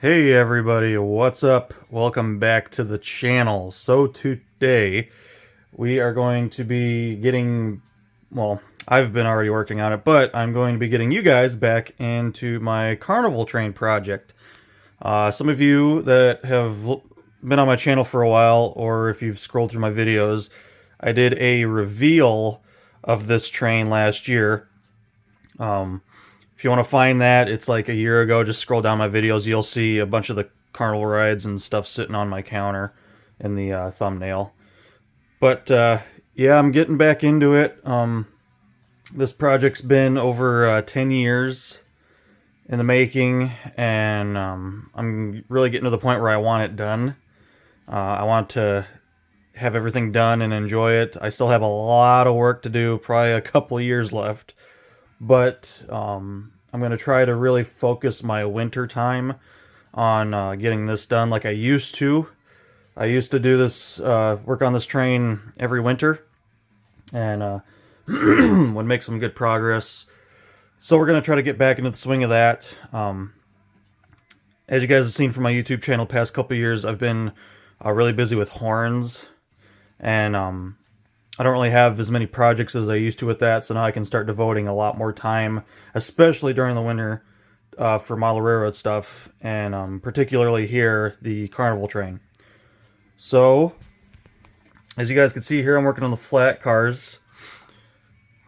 Hey everybody, what's up? Welcome back to the channel. So today we are going to be getting, well, I've been already working on it, but I'm going to be getting you guys back into my carnival train project. Some of you that have been on my channel for a while, or if you've scrolled through my videos, I did a reveal of this train last year. If you want to find that, it's like a year ago. Just scroll down my videos. You'll see a bunch of the carnival rides and stuff sitting on my counter in the thumbnail. But yeah, I'm getting back into it. This project's been over 10 years in the making, and I'm really getting to the point where I want it done. I want to have everything done and enjoy it. I still have a lot of work to do, probably a couple of years left. But I'm going to try to really focus my winter time on getting this done like I used to. I used to do this, work on this train every winter, and would make some good progress. So we're going to try to get back into the swing of that. As you guys have seen from my YouTube channel past couple years, I've been really busy with horns, and I don't really have as many projects as I used to with that, so now I can start devoting a lot more time, especially during the winter, for model railroad stuff, and particularly here, the carnival train. So, as you guys can see here, I'm working on the flat cars.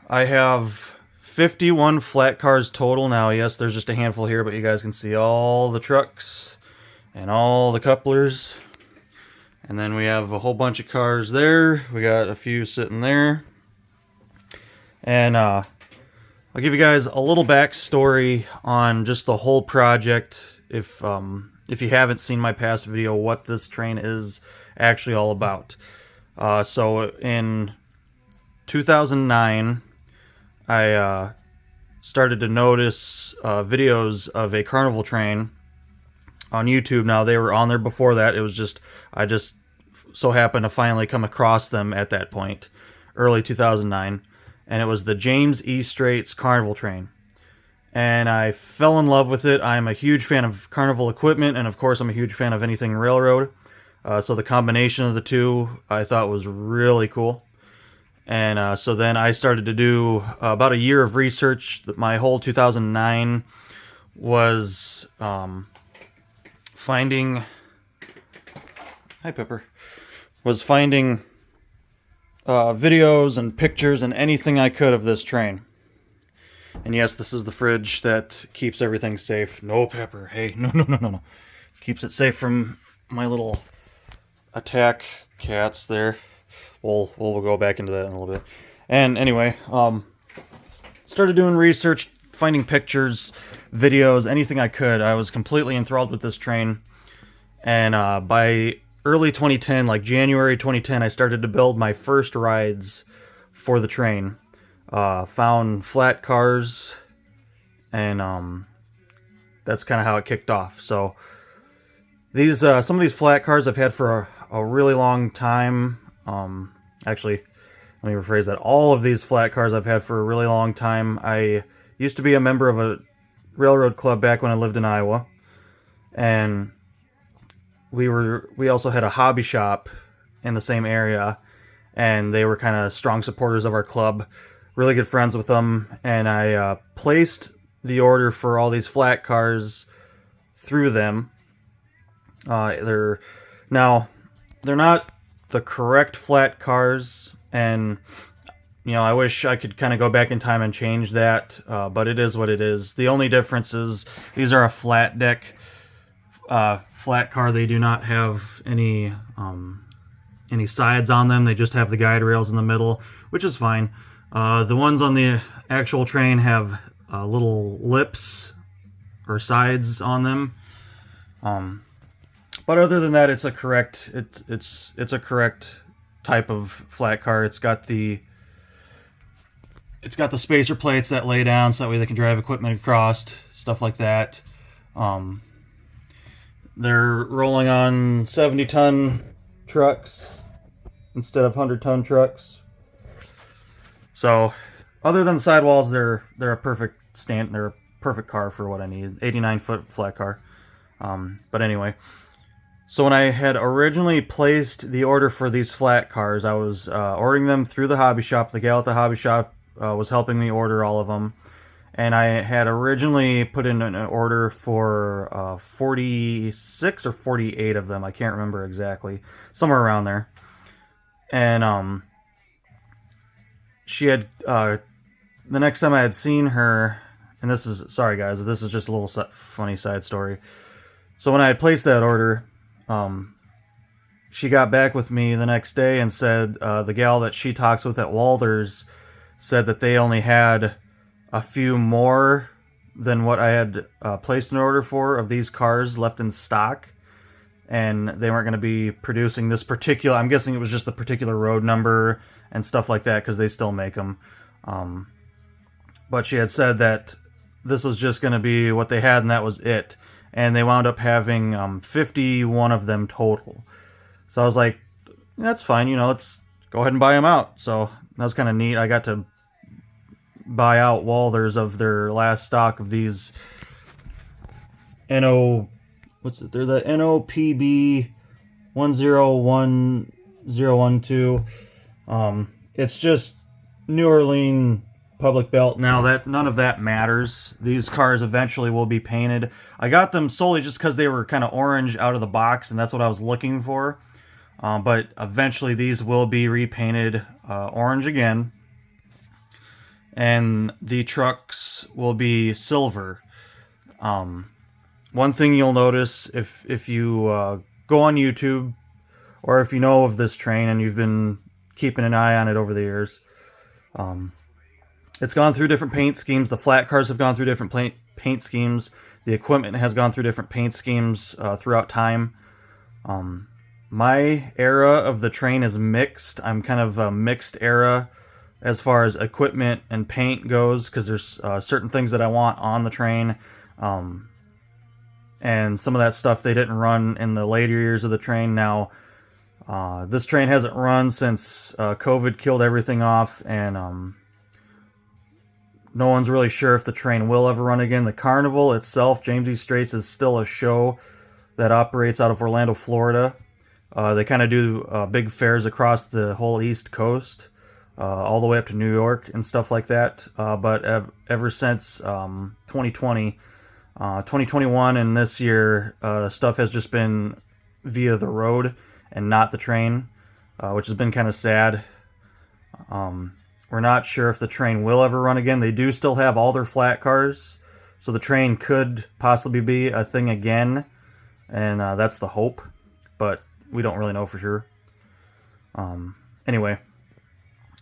I have 51 flat cars total now. Yes, there's just a handful here, but you guys can see all the trucks and all the couplers. And then we have a whole bunch of cars there. We got a few sitting there. And I'll give you guys a little backstory on just the whole project. If you haven't seen my past video, what this train is actually all about. So in 2009, I started to notice videos of a carnival train on YouTube. Now, they were on there before that. It was just, I just so happened to finally come across them at that point, early 2009, and it was the James E. Strates Carnival train. And I fell in love with it. I'm a huge fan of carnival equipment, and of course I'm a huge fan of anything railroad. So the combination of the two I thought was really cool. And so then I started to do about a year of research. My whole 2009 was finding... Hi, Pepper. Was finding videos and pictures and anything I could of this train. And yes, this is the fridge that keeps everything safe. No, Pepper. Hey, no. Keeps it safe from my little attack cats there. We'll go back into that in a little bit. And anyway, started doing research, finding pictures, videos, anything I could. I was completely enthralled with this train. And by early 2010, like January 2010, I started to build my first rides for the train. Found flat cars, and that's kind of how it kicked off. So these some of these flat cars I've had for a really long time. Actually, let me rephrase that. All of these flat cars I've had for a really long time. I used to be a member of a railroad club back when I lived in Iowa, and we also had a hobby shop in the same area, and they were kind of strong supporters of our club. Really good friends with them, and I placed the order for all these flat cars through them. They're not the correct flat cars, and I wish I could kind of go back in time and change that, but it is what it is. The only difference is these are a flat deck flat car. They do not have any sides on them. They just have the guide rails in the middle, which is fine. The ones on the actual train have little lips or sides on them. But other than that, it's a correct type of flat car. It's got the spacer plates that lay down so that way they can drive equipment across, stuff like that. They're rolling on 70-ton trucks instead of 100-ton trucks. So, other than the sidewalls, they're a perfect car for what I need. 89-foot flat car. But anyway, so when I had originally placed the order for these flat cars, I was ordering them through the hobby shop. The gal at the hobby shop was helping me order all of them. And I had originally put in an order for 46 or 48 of them. I can't remember exactly. Somewhere around there. And she had, the next time I had seen her, and this is, sorry guys, this is just a little funny side story. So when I had placed that order, she got back with me the next day and said the gal that she talks with at Walters said that they only had a few more than what I had placed an order for of these cars left in stock, and they weren't going to be producing this particular, I'm guessing it was just the particular road number and stuff like that, because they still make them. But she had said that this was just going to be what they had and that was it. And they wound up having 51 of them total. So I was like, that's fine, let's go ahead and buy them out. So that was kind of neat. I got to buy out Walters of their last stock of these They're the NOPB 101012. It's just New Orleans public belt. Now that none of that matters. These cars eventually will be painted. I got them solely just because they were kind of orange out of the box, and that's what I was looking for. But eventually these will be repainted orange again, and the trucks will be silver. One thing you'll notice if you go on YouTube, or if you know of this train and you've been keeping an eye on it over the years, it's gone through different paint schemes. The flat cars have gone through different paint schemes. The equipment has gone through different paint schemes throughout time. My era of the train is mixed. I'm kind of a mixed era as far as equipment and paint goes, because there's certain things that I want on the train. And some of that stuff they didn't run in the later years of the train. Now, this train hasn't run since COVID killed everything off, and no one's really sure if the train will ever run again. The Carnival itself, James E. Strates, is still a show that operates out of Orlando, Florida. They kind of do big fairs across the whole East Coast, all the way up to New York and stuff like that. But ever since 2020, 2021 and this year, stuff has just been via the road and not the train, which has been kind of sad. We're not sure if the train will ever run again. They do still have all their flat cars, so the train could possibly be a thing again, and that's the hope, but we don't really know for sure. Anyway,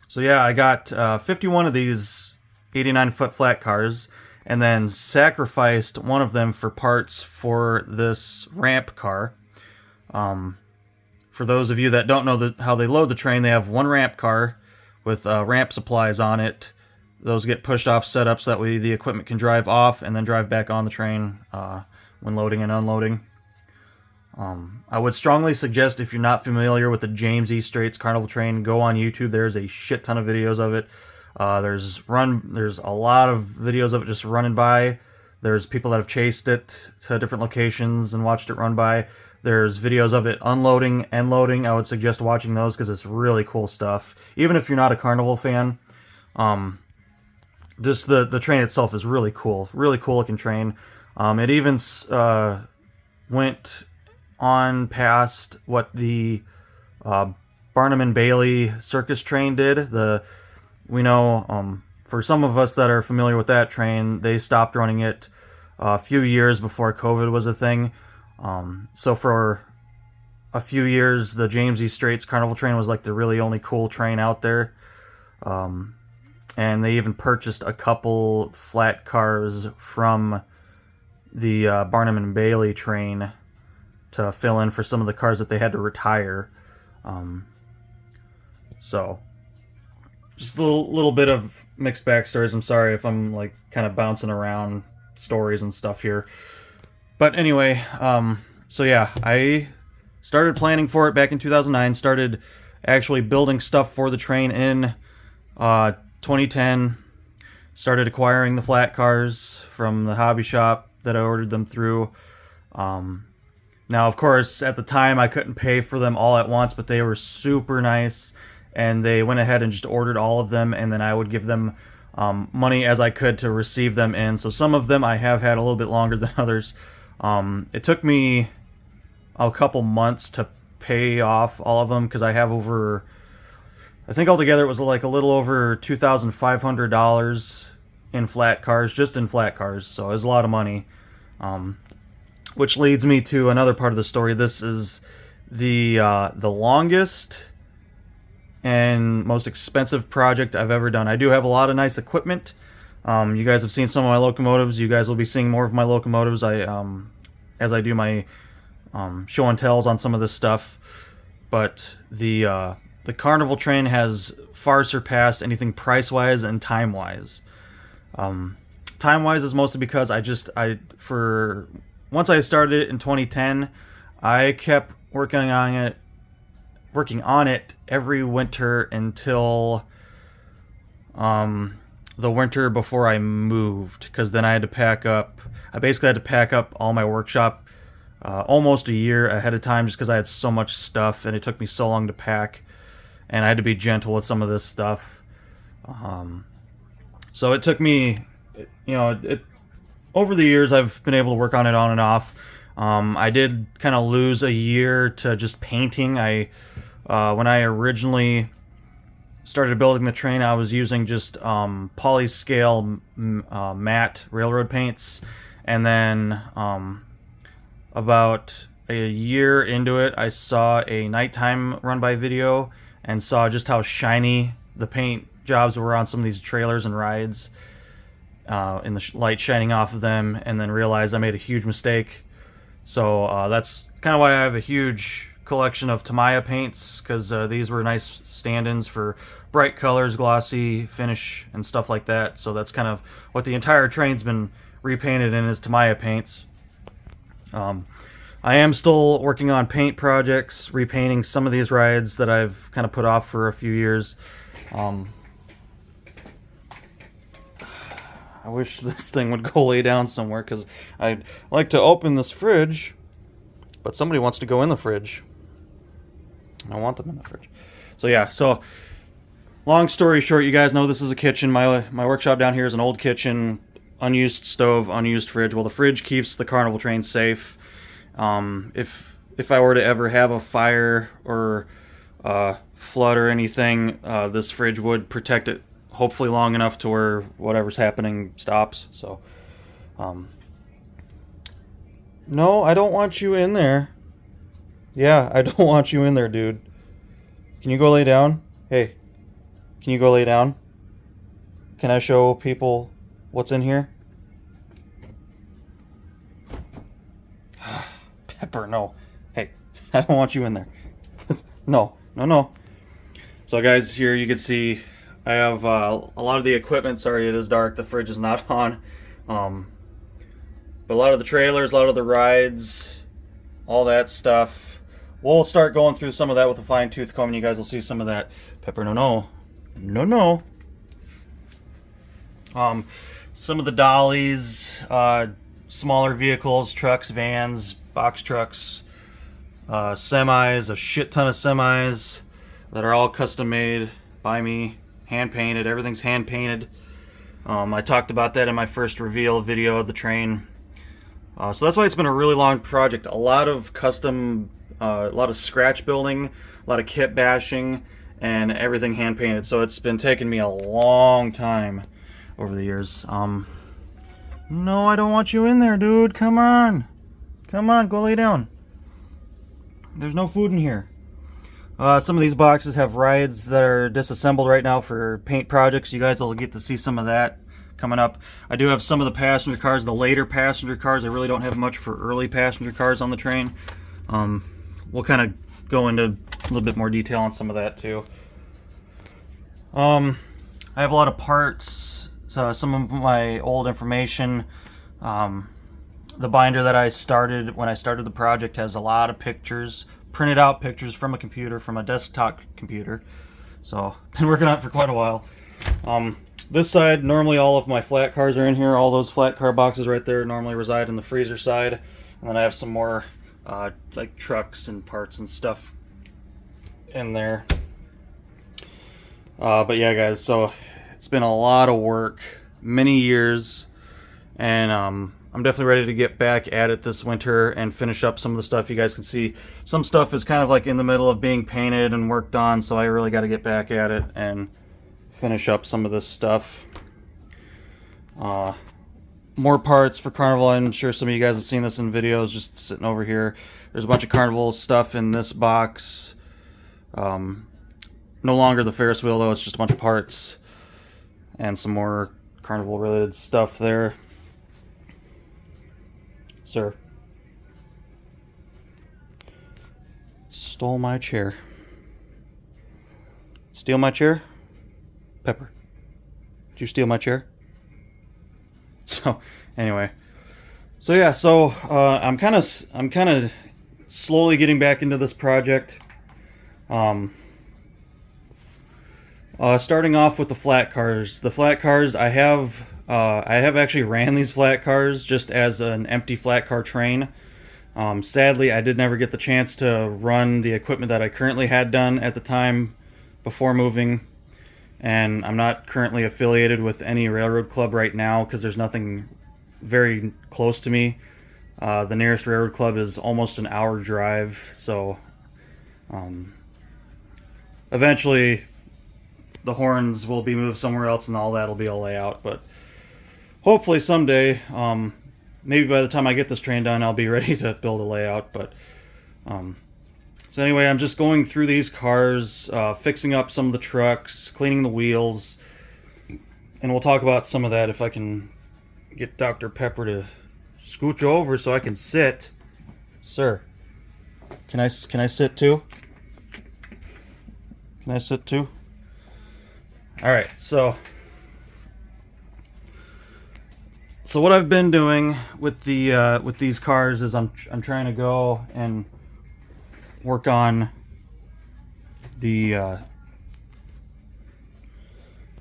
so yeah, I got 51 of these 89-foot flat cars, and then sacrificed one of them for parts for this ramp car. For those of you that don't know how they load the train, they have one ramp car with ramp supplies on it. Those get pushed off set up so that way the equipment can drive off and then drive back on the train when loading and unloading. I would strongly suggest, if you're not familiar with the James E. Strates Carnival train, go on YouTube. There's a shit ton of videos of it. There's a lot of videos of it just running by. There's people that have chased it to different locations and watched it run by. There's videos of it unloading and loading. I would suggest watching those because it's really cool stuff. Even if you're not a Carnival fan, just the train itself is really cool. Really cool looking train. It even went on past what the Barnum and Bailey circus train did. We know, for some of us that are familiar with that train, they stopped running it a few years before COVID was a thing. So for a few years, the James E. Strates Carnival train was like the really only cool train out there. And they even purchased a couple flat cars from the Barnum and Bailey train to fill in for some of the cars that they had to retire. So just a little bit of mixed backstories. I'm sorry if I'm like kind of bouncing around stories and stuff here. But anyway, so yeah, I started planning for it back in 2009, started actually building stuff for the train in 2010, started acquiring the flat cars from the hobby shop that I ordered them through. Now, of course, at the time I couldn't pay for them all at once, but they were super nice, and they went ahead and just ordered all of them, and then I would give them money as I could to receive them in. So some of them I have had a little bit longer than others. It took me a couple months to pay off all of them because I have over, I think altogether it was like a little over $2,500 in flat cars, just in flat cars. So it was a lot of money. Which leads me to another part of the story. This is the longest and most expensive project I've ever done. I do have a lot of nice equipment. You guys have seen some of my locomotives. You guys will be seeing more of my locomotives. As I do my show and tells on some of this stuff. But the Carnival train has far surpassed anything price-wise and time-wise. Time-wise is mostly because once I started it in 2010, I kept working on it every winter until the winter before I moved, because then I had to pack up. I basically had to pack up all my workshop almost a year ahead of time, just because I had so much stuff and it took me so long to pack, and I had to be gentle with some of this stuff. So it took me, over the years, I've been able to work on it on and off. I did kind of lose a year to just painting. When I originally started building the train, I was using just polyscale matte railroad paints. And then about a year into it, I saw a nighttime run-by video and saw just how shiny the paint jobs were on some of these trailers and rides. In the light shining off of them, and then realized I made a huge mistake. So that's kind of why I have a huge collection of Tamiya paints, because these were nice stand-ins for bright colors, glossy finish, and stuff like that. So that's kind of what the entire train's been repainted in, is Tamiya paints. I am still working on paint projects, repainting some of these rides that I've kind of put off for a few years. I wish this thing would go lay down somewhere, because I'd like to open this fridge, but somebody wants to go in the fridge. I want them in the fridge. So yeah, long story short, you guys know this is a kitchen. My workshop down here is an old kitchen, unused stove, unused fridge. Well, the fridge keeps the Carnival train safe. If I were to ever have a fire or flood or anything, this fridge would protect it, hopefully long enough to where whatever's happening stops. So, no, I don't want you in there. Yeah, I don't want you in there, dude. Can you go lay down? Hey, can you go lay down? Can I show people what's in here? Pepper, no. Hey, I don't want you in there. No. So guys, here you can see I have a lot of the equipment. Sorry, it is dark. The fridge is not on. But a lot of the trailers, a lot of the rides, all that stuff. We'll start going through some of that with a fine-tooth comb, and you guys will see some of that. Pepper, no. Some of the dollies, smaller vehicles, trucks, vans, box trucks, semis, a shit ton of semis that are all custom made by me. Hand painted, everything's hand painted. I talked about that in my first reveal video of the train. So that's why it's been a really long project. A lot of custom, a lot of scratch building, a lot of kit bashing, and everything hand painted. So it's been taking me a long time over the years. No, I don't want you in there, dude. Come on, go lay down. There's no food in here. Some of these boxes have rides that are disassembled right now for paint projects. You guys will get to see some of that coming up. I do have some of the passenger cars, the later passenger cars. I really don't have much for early passenger cars on the train. We'll kind of go into a little bit more detail on some of that too. I have a lot of parts, so some of my old information. The binder that I started when I started the project has a lot of pictures, printed out pictures from a computer, from a desktop computer. So, been working on it for quite a while. This side, normally all of my flat cars are in here. All those flat car boxes right there normally reside in the freezer side. And then I have some more like trucks and parts and stuff in there. But yeah, guys, so it's been a lot of work, many years, and I'm definitely ready to get back at it this winter and finish up some of the stuff. You guys can see some stuff is kind of like in the middle of being painted and worked on, so I really got to get back at it and finish up some of this stuff. More parts for Carnival. I'm sure some of you guys have seen this in videos just sitting over here. There's a bunch of Carnival stuff in this box. No longer the Ferris wheel, though. It's just a bunch of parts and some more Carnival related stuff there. Sir. Stole my chair. Steal my chair? Pepper. Did you steal my chair? So, anyway. So yeah, I'm kind of slowly getting back into this project. Starting off with the flat cars. The flat cars, I have actually ran these flat cars just as an empty flat car train. Sadly, I did never get the chance to run the equipment that I currently had done at the time before moving. And I'm not currently affiliated with any railroad club right now because there's nothing very close to me. The nearest railroad club is almost an hour drive, so eventually the horns will be moved somewhere else and all that'll be a layout, but hopefully someday, maybe by the time I get this train done, I'll be ready to build a layout. But so anyway, I'm just going through these cars, fixing up some of the trucks, cleaning the wheels, and we'll talk about some of that if I can get Dr. Pepper to scooch over so I can sit. Sir, can I sit too? Can I sit too? All right, so what I've been doing with the with these cars is I'm trying to go and work on the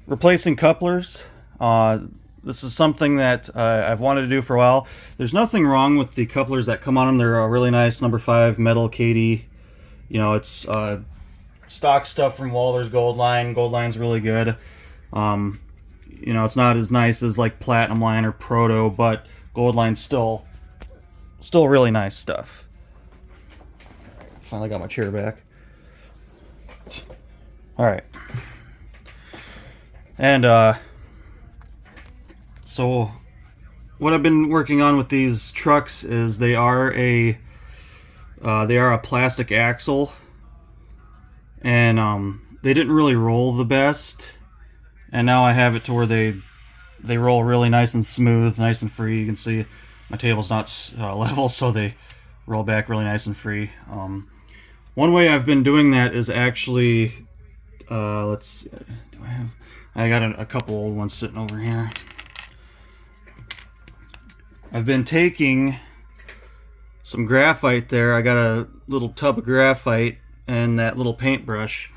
replacing couplers. This is something that I've wanted to do for a while. There's nothing wrong with the couplers that come on them. They're a really nice number 5 metal Katy. You know, it's stock stuff from Walther's Gold Line. Gold Line's really good. You know, it's not as nice as like Platinum Line or Proto, but Gold Line's still really nice stuff. Finally got my chair back. All right. And so what I've been working on with these trucks is they are a plastic axle. And they didn't really roll the best, and now I have it to where they roll really nice and smooth, nice and free. You can see my table's not level, so they roll back really nice and free. One way I've been doing that is actually, let's see, I got a couple old ones sitting over here. I've been taking some graphite there. I got a little tub of graphite and that little paintbrush,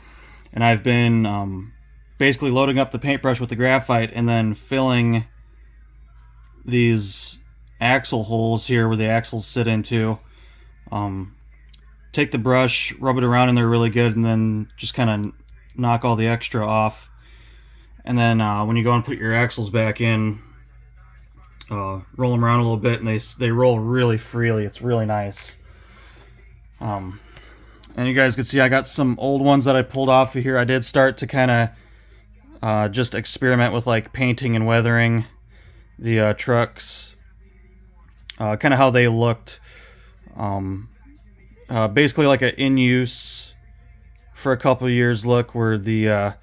and I've been basically loading up the paintbrush with the graphite and then filling these axle holes here where the axles sit into. Take the brush, rub it around in there really good, and then just kind of knock all the extra off. And then when you go and put your axles back in, roll them around a little bit, and they roll really freely. It's really nice. And you guys can see I got some old ones that I pulled off of here. I did start to kind of just experiment with like painting and weathering the trucks. Kind of how they looked. Basically like an in-use for a couple of years look where the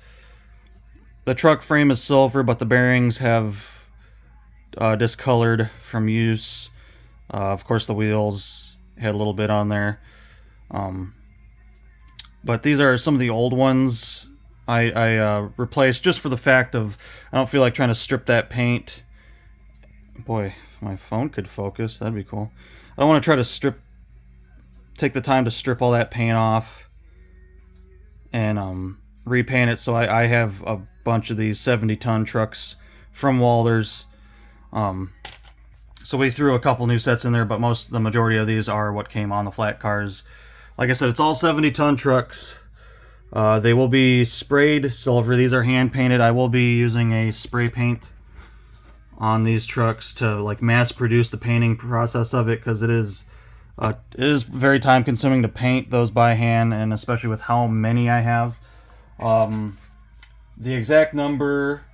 truck frame is silver but the bearings have discolored from use. Of course the wheels had a little bit on there. But these are some of the old ones I replaced just for the fact of I don't feel like trying to strip that paint. Boy, if my phone could focus, that'd be cool. I don't want to try to take the time to strip all that paint off and repaint it. So I have a bunch of these 70-ton trucks from Walther's. So we threw a couple new sets in there, but the majority of these are what came on the flat cars. Like I said, it's all 70-ton trucks. They will be sprayed silver. These are hand painted. I will be using a spray paint on these trucks to like mass produce the painting process of it, because it is very time consuming to paint those by hand, and especially with how many I have. The exact number,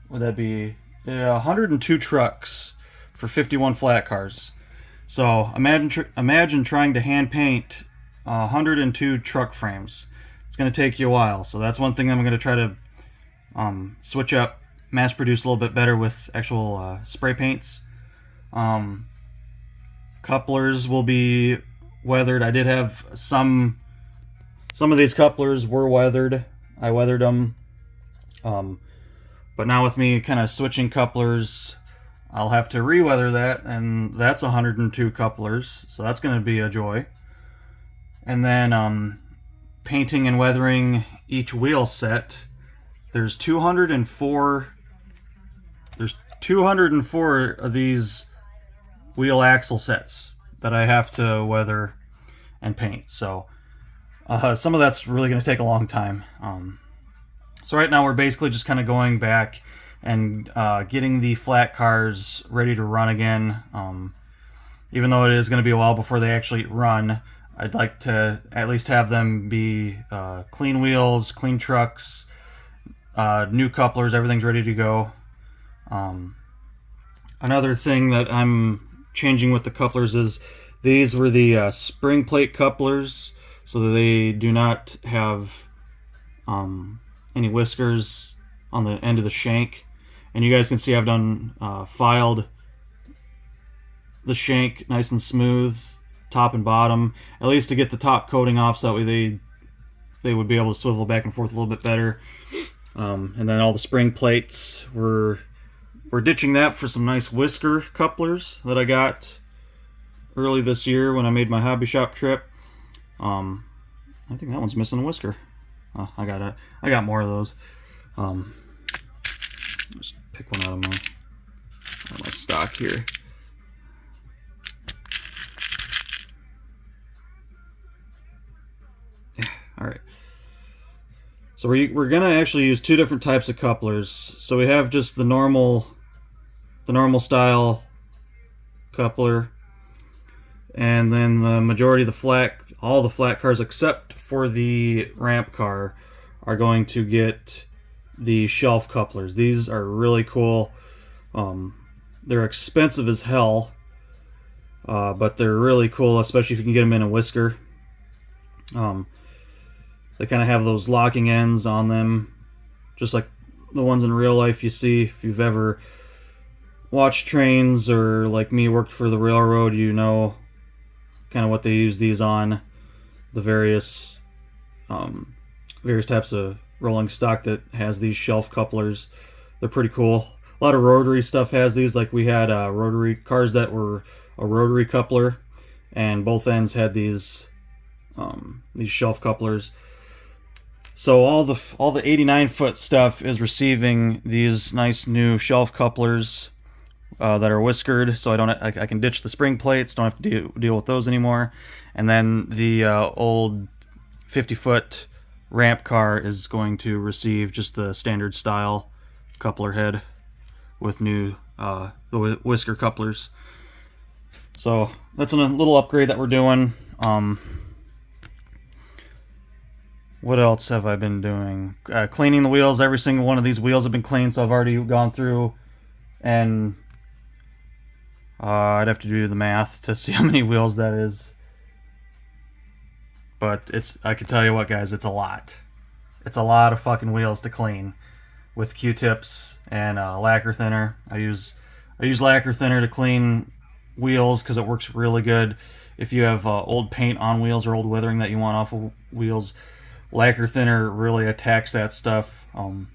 would that be 102 trucks for 51 flat cars. So imagine trying to hand paint 102 truck frames. It's going to take you a while. So that's one thing I'm going to try to switch up, mass produce a little bit better with actual spray paints. Couplers will be weathered. I did have some of these couplers were weathered. I weathered them. But now with me kind of switching couplers, I'll have to re-weather that, and that's 102 couplers, so that's going to be a joy. And then painting and weathering each wheel set. There's 204 of these wheel axle sets that I have to weather and paint. So some of that's really going to take a long time. So right now we're basically just kind of going back and getting the flat cars ready to run again. Even though it is going to be a while before they actually run, I'd like to at least have them be clean wheels, clean trucks, new couplers, everything's ready to go. Another thing that I'm changing with the couplers is these were the spring plate couplers, so that they do not have any whiskers on the end of the shank. And you guys can see I've done filed the shank nice and smooth, top and bottom, at least to get the top coating off, so that way they would be able to swivel back and forth a little bit better. And then all the spring plates, we're ditching that for some nice whisker couplers that I got early this year when I made my hobby shop trip. I think that one's missing a whisker. Oh, I got more of those. Just pick one out of my stock here. Yeah, all right. So we're gonna actually use two different types of couplers. So we have just the normal style coupler, and then the majority of all the flat cars except for the ramp car are going to get the shelf couplers. These are really cool. They're expensive as hell, but they're really cool, especially if you can get them in a whisker. They kind of have those locking ends on them, just like the ones in real life you see. If you've ever watched trains, or like me worked for the railroad, you know kind of what they use these on. The various types of rolling stock that has these shelf couplers. They're pretty cool. A lot of rotary stuff has these. Like we had rotary cars that were a rotary coupler, and both ends had these shelf couplers. So all the 89-foot stuff is receiving these nice new shelf couplers that are whiskered, so I can ditch the spring plates, don't have to deal with those anymore. And then the old 50-foot ramp car is going to receive just the standard style coupler head with new the whisker couplers. So that's a little upgrade that we're doing. What else have I been doing? Cleaning the wheels. Every single one of these wheels have been cleaned, so I've already gone through and I'd have to do the math to see how many wheels that is. But I can tell you what, guys, it's a lot. It's a lot of fucking wheels to clean with Q-tips and lacquer thinner. I use lacquer thinner to clean wheels because it works really good. If you have old paint on wheels or old weathering that you want off of wheels, lacquer thinner really attacks that stuff. And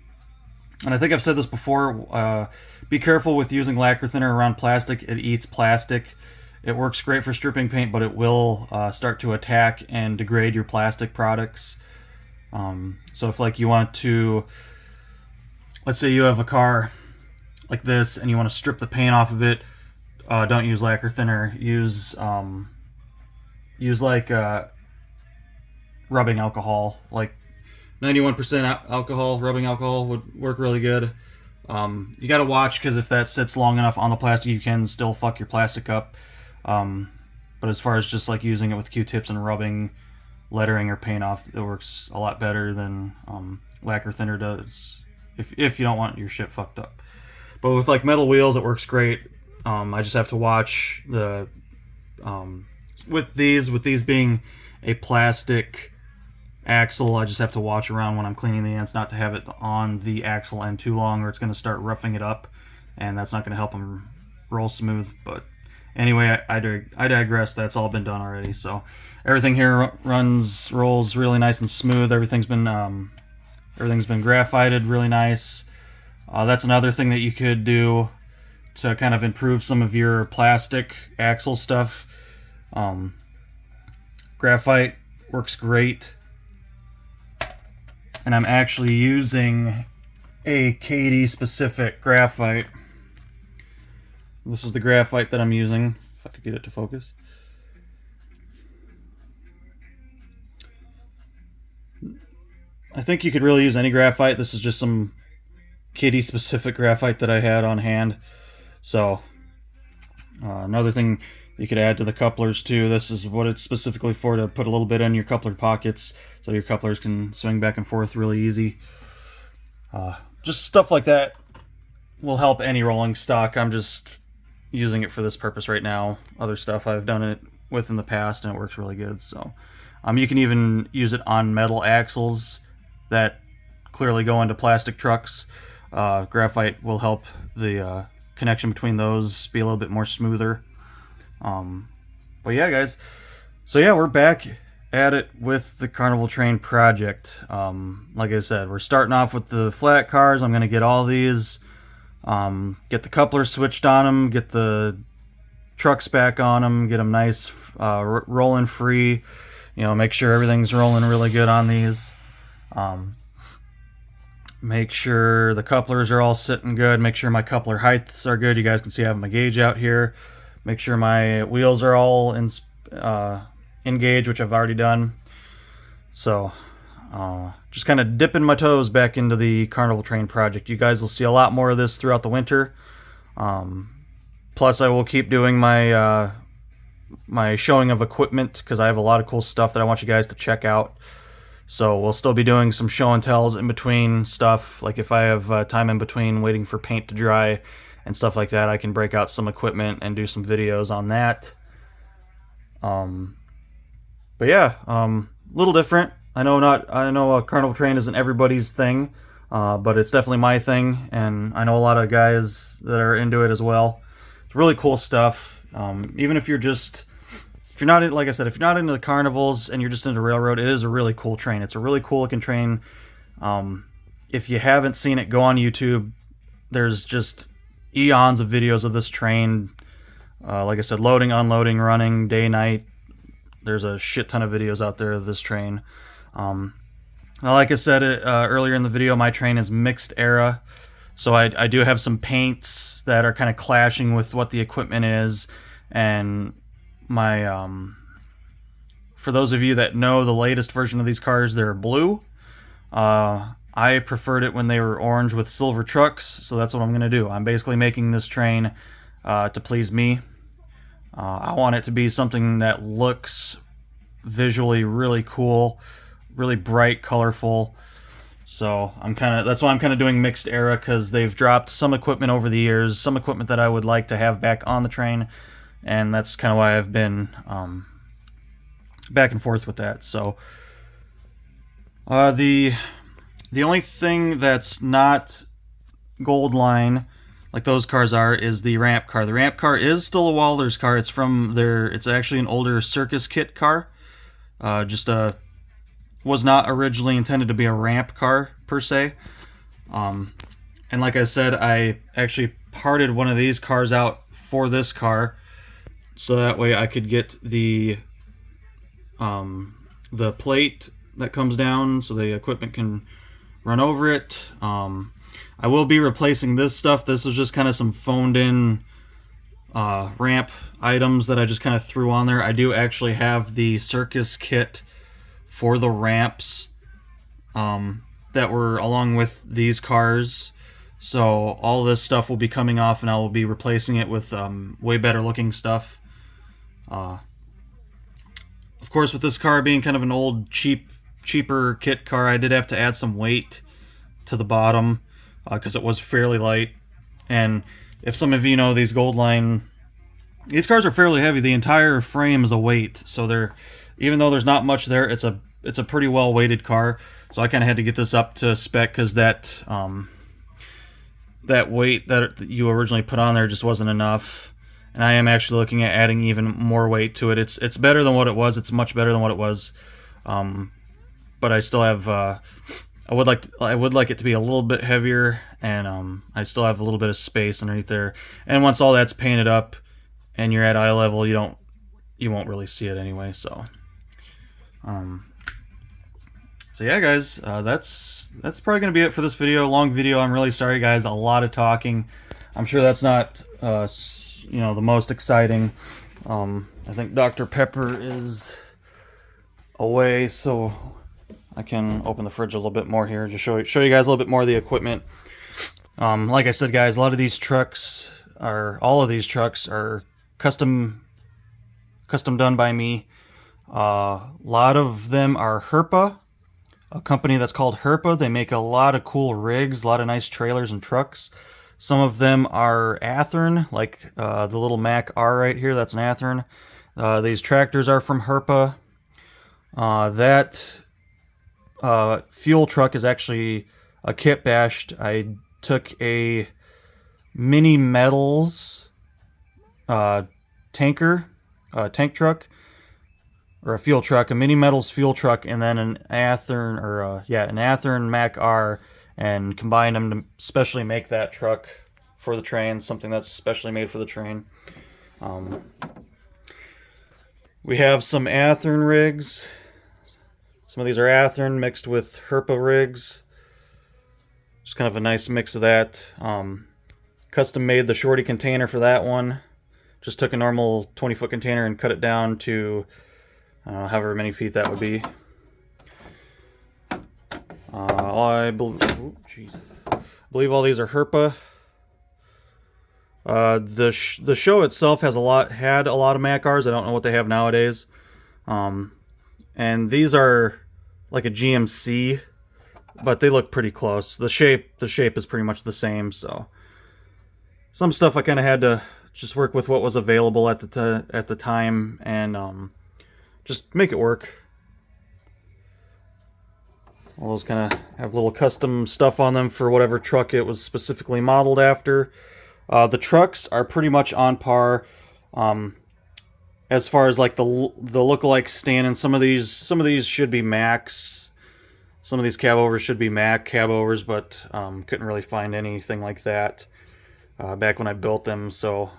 I think I've said this before, be careful with using lacquer thinner around plastic. It eats plastic. It works great for stripping paint, but it will start to attack and degrade your plastic products. So if like you want to, let's say you have a car like this and you want to strip the paint off of it, don't use lacquer thinner. Use like rubbing alcohol, like 91% alcohol. Rubbing alcohol would work really good. You got to watch, because if that sits long enough on the plastic, you can still fuck your plastic up. But as far as just like using it with Q-tips and rubbing lettering or paint off, it works a lot better than lacquer thinner does, if you don't want your shit fucked up. But with like metal wheels, it works great. I just have to watch the with these being a plastic axle, I just have to watch around when I'm cleaning the ends not to have it on the axle end too long, or it's going to start roughing it up, and that's not going to help them roll smooth. But anyway, I digress. That's all been done already. So everything here rolls really nice and smooth. Everything's been graphited really nice. That's another thing that you could do to kind of improve some of your plastic axle stuff. Graphite works great. And I'm actually using a KD specific graphite. This is the graphite that I'm using, if I could get it to focus. I think you could really use any graphite. This is just some KD specific graphite that I had on hand. So another thing you could add to the couplers too. This is what it's specifically for, to put a little bit in your coupler pockets so your couplers can swing back and forth really easy. Just stuff like that will help any rolling stock. I'm just using it for this purpose right now. Other stuff I've done it with in the past and it works really good. So you can even use it on metal axles that clearly go into plastic trucks. Graphite will help the connection between those be a little bit more smoother. But yeah, guys, so yeah, we're back at it with the Carnival Train project. Like I said, we're starting off with the flat cars. I'm going to get all these, get the couplers switched on them, get the trucks back on them, get them nice, rolling free, make sure everything's rolling really good on these. Make sure the couplers are all sitting good, make sure my coupler heights are good. You guys can see I have my gauge out here. Make sure my wheels are all in gauge, which I've already done. So just kind of dipping my toes back into the Carnival Train project. You guys will see a lot more of this throughout the winter. Plus I will keep doing my my showing of equipment, because I have a lot of cool stuff that I want you guys to check out. So we'll still be doing some show and tells in between stuff. Like if I have time in between waiting for paint to dry and stuff like that, I can break out some equipment and do some videos on that. But yeah, a little different. I know Carnival Train isn't everybody's thing, but it's definitely my thing, and I know a lot of guys that are into it as well. It's really cool stuff. Even if you're not, like I said, if you're not into the carnivals and you're just into railroad, it is a really cool train. It's a really cool looking train. If you haven't seen it, go on YouTube. There's just eons of videos of this train. Like I said, loading, unloading, running, day, night. There's a shit ton of videos out there of this train. Like I said earlier in the video, my train is mixed era. So I do have some paints that are kind of clashing with what the equipment is. And my for those of you that know the latest version of these cars, they're blue. I preferred it when they were orange with silver trucks, so that's what I'm going to do. I'm basically making this train to please me. I want it to be something that looks visually really cool, really bright, colorful. So that's why I'm kind of doing mixed era, because they've dropped some equipment over the years, some equipment that I would like to have back on the train, and that's kind of why I've been back and forth with that. So the only thing that's not gold line like those cars are is the ramp car. The ramp car is still a Walters car. It's actually an older circus kit car. Was not originally intended to be a ramp car per se. And like I said, I actually parted one of these cars out for this car, so that way I could get the plate that comes down so the equipment can run over it. I will be replacing this stuff. This is just kind of some phoned in ramp items that I just kind of threw on there. I do actually have the circus kit for the ramps that were along with these cars. So all this stuff will be coming off, and I will be replacing it with way better looking stuff. Of course, with this car being kind of an old, cheaper kit car, I did have to add some weight to the bottom because it was fairly light. And if some of you know these Goldline, these cars are fairly heavy. The entire frame is a weight, so they're, even though there's not much there, it's a pretty well weighted car. So I kind of had to get this up to spec because that weight that you originally put on there just wasn't enough. And I am actually looking at adding even more weight to it. It's better than what it was. It's much better than what it was. But I still have I would like it to be a little bit heavier, and I still have a little bit of space underneath there. And once all that's painted up and you're at eye level, you won't really see it anyway. So so yeah, guys, that's probably gonna be it for this video. Long video. I'm really sorry, guys. A lot of talking. I'm sure that's not the most exciting. I think Dr. Pepper is away, so I can open the fridge a little bit more here, just show you guys a little bit more of the equipment. Like I said, guys, all of these trucks are custom done by me. A lot of them are Herpa, a company that's called Herpa. They make a lot of cool rigs, a lot of nice trailers and trucks. Some of them are Athearn, like the little Mac R right here, that's an Athearn. These tractors are from Herpa. That fuel truck is actually a kit bashed. I took a Mini Metals tank truck, or a fuel truck, a Mini Metals fuel truck, and then an Athearn, an Athearn Mac R, and combined them to specially make that truck for the train, something that's specially made for the train. We have some Athearn rigs. Some of these are Athearn mixed with Herpa rigs. Just kind of a nice mix of that. Custom made the shorty container for that one. Just took a normal 20-foot container and cut it down to however many feet that would be. I believe all these are Herpa. The show itself had a lot of Mac Rs. I don't know what they have nowadays. And these are like a GMC, but they look pretty close. The shape is pretty much the same. So some stuff I kind of had to just work with what was available at the time, and just make it work. All those kind of have little custom stuff on them for whatever truck it was specifically modeled after. The trucks are pretty much on par. As far as like the lookalike stand, and some of these should be Macs. Some of these cab overs should be Mac cab overs, but couldn't really find anything like that back when I built them. So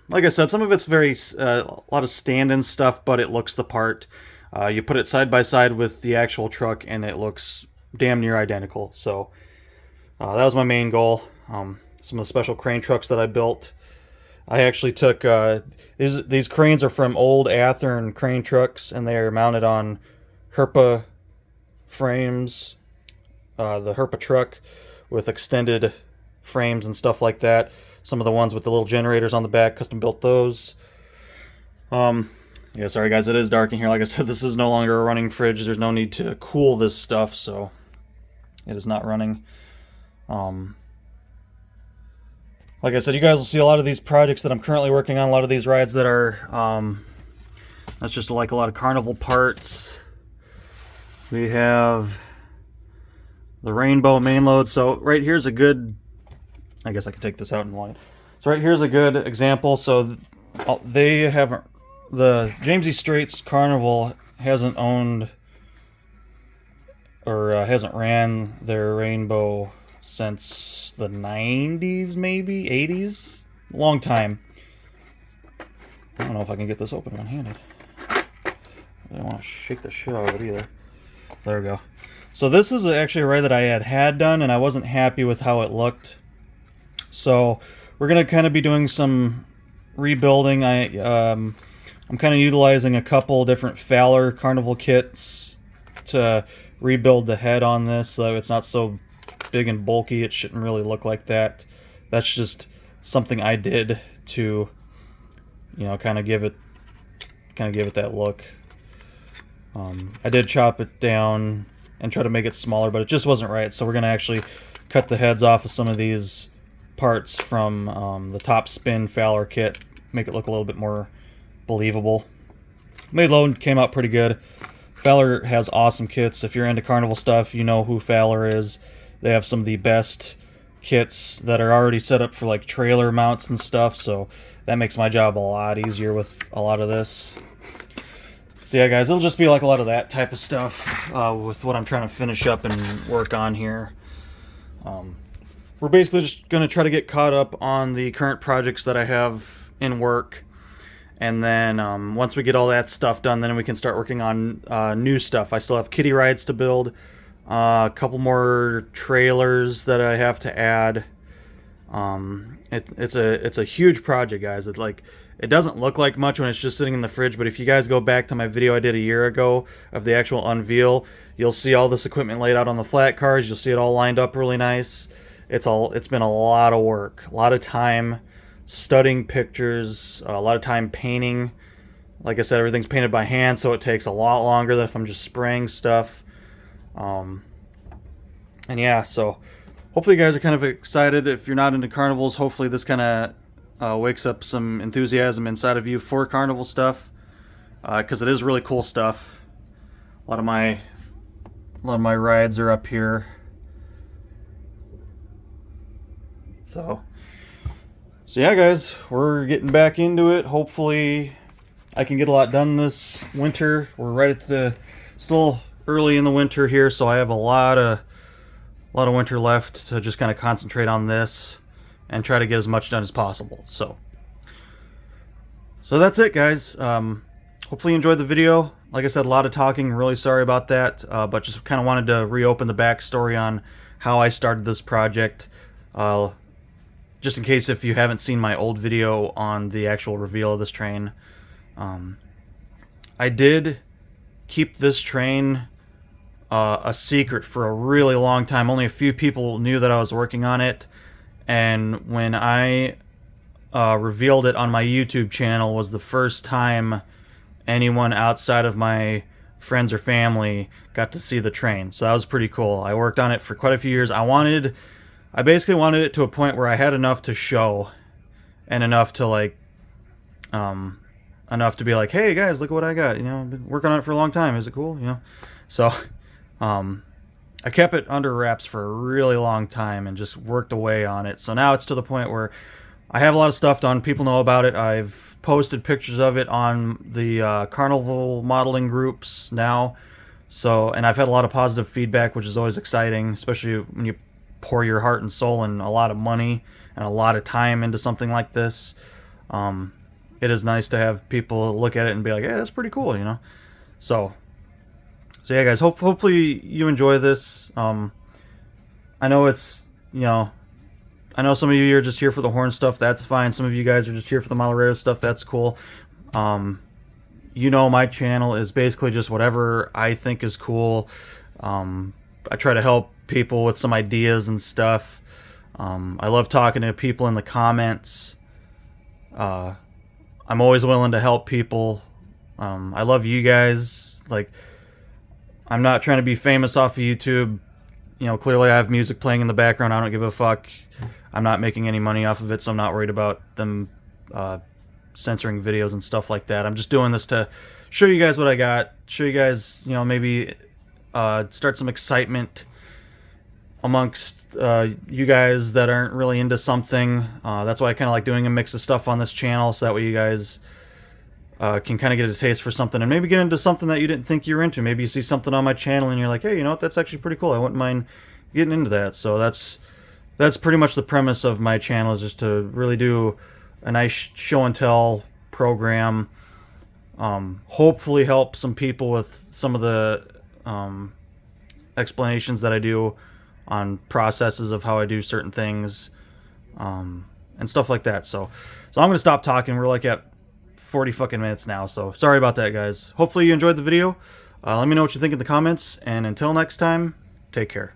like I said, some of it's a lot of stand-in stuff, but it looks the part. You put it side by side with the actual truck, and it looks damn near identical. So that was my main goal. Some of the special crane trucks that I built, I actually took these cranes are from old Athearn crane trucks, and they are mounted on Herpa frames, the Herpa truck with extended frames and stuff like that. Some of the ones with the little generators on the back, custom built those. Yeah, sorry guys, it is dark in here. Like I said, this is no longer a running fridge. There's no need to cool this stuff, so it is not running. Like I said, you guys will see a lot of these projects that I'm currently working on, a lot of these rides that are, that's just like a lot of carnival parts. We have the rainbow main load. So right here's a good, I guess I can take this out in line. So right here's a good example. So they haven't, the James E. Strates Carnival hasn't owned or hasn't ran their rainbow since the 90s, maybe 80s. Long time. I don't know if I can get this open one-handed. I don't want to shake the shit out of it either. There we go. So this is actually a ride that I had done, and I wasn't happy with how it looked. So we're gonna kind of be doing some rebuilding. I'm kind of utilizing a couple different Fowler Carnival kits to rebuild the head on this, so it's not so big and bulky. It shouldn't really look like that. That's just something I did to, kind of give it that look. I did chop it down and try to make it smaller, but it just wasn't right. So we're gonna actually cut the heads off of some of these parts from the Top Spin Fowler kit, make it look a little bit more believable. Made load, came out pretty good. Fowler has awesome kits. If you're into carnival stuff, you know who Fowler is. They have some of the best kits that are already set up for like trailer mounts and stuff, so that makes my job a lot easier with a lot of this. So yeah, guys, it'll just be like a lot of that type of stuff with what I'm trying to finish up and work on here. We're basically just going to try to get caught up on the current projects that I have in work. And then once we get all that stuff done, then we can start working on new stuff. I still have kiddie rides to build, a couple more trailers that I have to add. It's a huge project, guys. It doesn't look like much when it's just sitting in the fridge, but if you guys go back to my video I did a year ago of the actual unveil, you'll see all this equipment laid out on the flat cars. You'll see it all lined up really nice. It's been a lot of work, a lot of time studying pictures, a lot of time painting. Like I said, everything's painted by hand, so it takes a lot longer than if I'm just spraying stuff. And yeah, so hopefully you guys are kind of excited. If you're not into carnivals, hopefully this kind of wakes up some enthusiasm inside of you for carnival stuff, because it is really cool stuff. A lot of my rides are up here. So yeah, guys, we're getting back into it. Hopefully I can get a lot done this winter. We're right at still early in the winter here, so I have a lot of winter left to just kind of concentrate on this and try to get as much done as possible. So that's it, guys. Hopefully you enjoyed the video. Like I said, a lot of talking. Really sorry about that, but just kind of wanted to reopen the backstory on how I started this project. Just in case if you haven't seen my old video on the actual reveal of this train. I did keep this train a secret for a really long time. Only a few people knew that I was working on it, and when I revealed it on my YouTube channel was the first time anyone outside of my friends or family got to see the train. So that was pretty cool. I worked on it for quite a few years. I basically wanted it to a point where I had enough to show and enough to enough to be like, hey guys, look what I got. I've been working on it for a long time. Is it cool? So I kept it under wraps for a really long time and just worked away on it. So now it's to the point where I have a lot of stuff done. People know about it. I've posted pictures of it on the carnival modeling groups now. And I've had a lot of positive feedback, which is always exciting, especially when you pour your heart and soul and a lot of money and a lot of time into something like this. It is nice to have people look at it and be like, hey, that's pretty cool, So yeah, guys, hopefully you enjoy this. I know it's, I know some of you are just here for the horn stuff. That's fine. Some of you guys are just here for the Malarero stuff. That's cool. My channel is basically just whatever I think is cool. I try to help people with some ideas and stuff. I love talking to people in the comments. I'm always willing to help people. I love you guys. I'm not trying to be famous off of YouTube. Clearly I have music playing in the background. I don't give a fuck. I'm not making any money off of it, so I'm not worried about them censoring videos and stuff like that. I'm just doing this to show you guys what I got. Show you guys, maybe start some excitement amongst you guys that aren't really into something. That's why I kind of like doing a mix of stuff on this channel, so that way you guys can kind of get a taste for something and maybe get into something that you didn't think you were into. Maybe you see something on my channel and you're like, hey, that's actually pretty cool. I wouldn't mind getting into that. So that's pretty much the premise of my channel, is just to really do a nice show and tell program. Hopefully help some people with some of the explanations that I do on processes of how I do certain things. and stuff like that. So I'm gonna stop talking. We're like at 40 fucking minutes now, so sorry about that, guys. Hopefully you enjoyed the video. Let me know what you think in the comments, and until next time, take care.